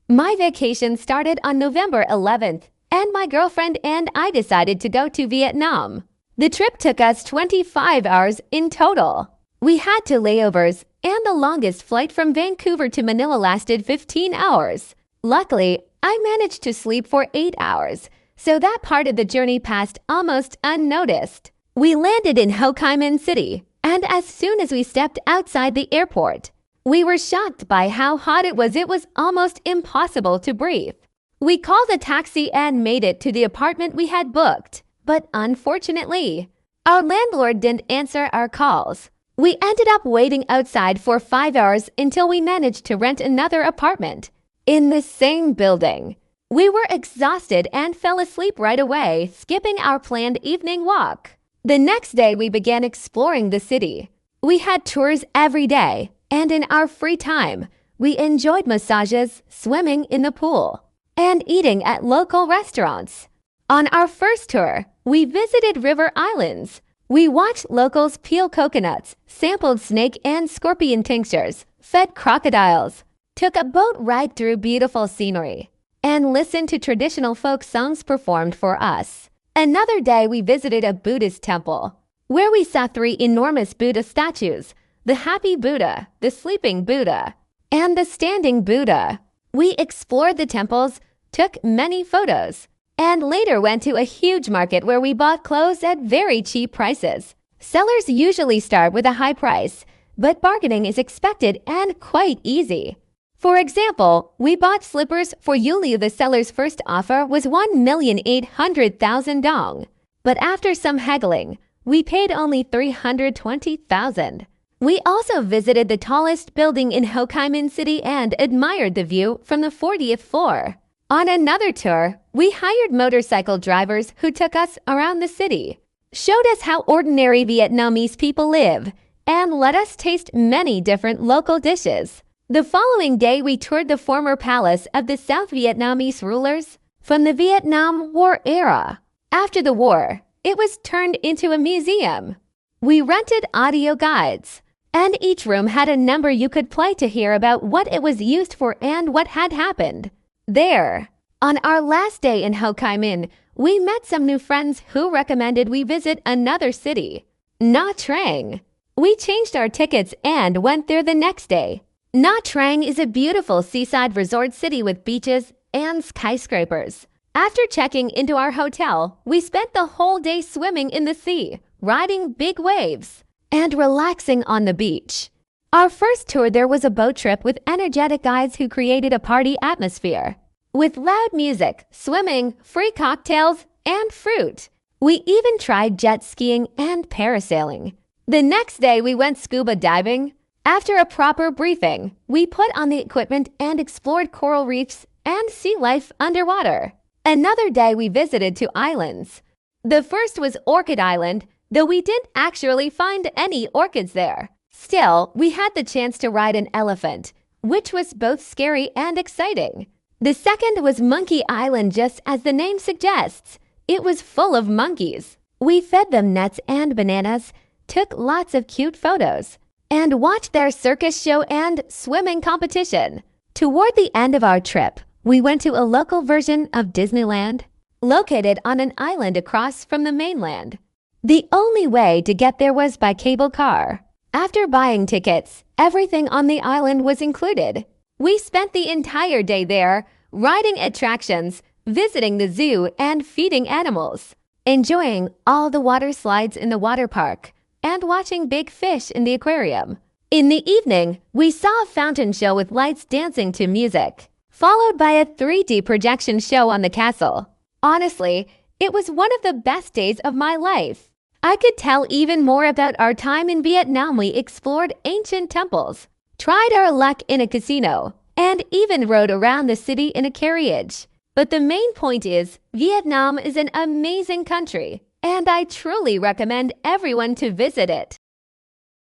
My vacation started on November 11th, and my girlfriend and I decided to go to Vietnam. The trip took us 25 hours in total. We had 2 layovers, and the longest flight from Vancouver to Manila lasted 15 hours. Luckily, I managed to sleep for 8 hours, so that part of the journey passed almost unnoticed. We landed in Ho Chi Minh City, and as soon as we stepped outside the airport, we were shocked by how hot it was. It was almost impossible to breathe. We called a taxi and made it to the apartment we had booked, but unfortunately, our landlord didn't answer our calls. We ended up waiting outside for 5 hours until we managed to rent another apartment in the same building. We were exhausted and fell asleep right away, skipping our planned evening walk. The next day, we began exploring the city. We had tours every day, and in our free time, we enjoyed massages, swimming in the pool, and eating at local restaurants. On our first tour, we visited river islands. We watched locals peel coconuts, sampled snake and scorpion tinctures, fed crocodiles, took a boat ride through beautiful scenery, and listened to traditional folk songs performed for us. Another day, we visited a Buddhist temple, where we saw 3 enormous Buddha statues: the Happy Buddha, the Sleeping Buddha, and the Standing Buddha. We explored the temples, took many photos, and later went to a huge market where we bought clothes at very cheap prices. Sellers usually start with a high price, but bargaining is expected and quite easy. For example, we bought slippers for Yuli. The seller's first offer was 1,800,000 dong, but after some haggling, we paid only 320,000. We also visited the tallest building in Ho Chi Minh City and admired the view from the 40th floor. On another tour, we hired motorcycle drivers who took us around the city, showed us how ordinary Vietnamese people live, and let us taste many different local dishes. The following day, we toured the former palace of the South Vietnamese rulers from the Vietnam War era. After the war, it was turned into a museum. We rented audio guides, and each room had a number you could play to hear about what it was used for and what had happened there. On our last day in Ho Chi Minh, we met some new friends who recommended we visit another city, Nha Trang. We changed our tickets and went there the next day. Nha Trang is a beautiful seaside resort city with beaches and skyscrapers. After checking into our hotel, we spent the whole day swimming in the sea, riding big waves, and relaxing on the beach. Our first tour there was a boat trip with energetic guides who created a party atmosphere, with loud music, swimming, free cocktails, and fruit. We even tried jet skiing and parasailing. The next day, we went scuba diving. After a proper briefing, we put on the equipment and explored coral reefs and sea life underwater. Another day, we visited 2 islands. The first was Orchid Island, though we didn't actually find any orchids there. Still, we had the chance to ride an elephant, which was both scary and exciting. The second was Monkey Island. Just as the name suggests, it was full of monkeys. We fed them nuts and bananas, took lots of cute photos, and watched their circus show and swimming competition. Toward the end of our trip, we went to a local version of Disneyland, located on an island across from the mainland. The only way to get there was by cable car. After buying tickets, everything on the island was included. We spent the entire day there, riding attractions, visiting the zoo, and feeding animals, enjoying all the water slides in the water park, and watching big fish in the aquarium. In the evening, we saw a fountain show with lights dancing to music, followed by a 3D projection show on the castle. Honestly, it was one of the best days of my life. I could tell even more about our time in Vietnam. We explored ancient temples, tried our luck in a casino, and even rode around the city in a carriage. But the main point is, Vietnam is an amazing country, and I truly recommend everyone to visit it.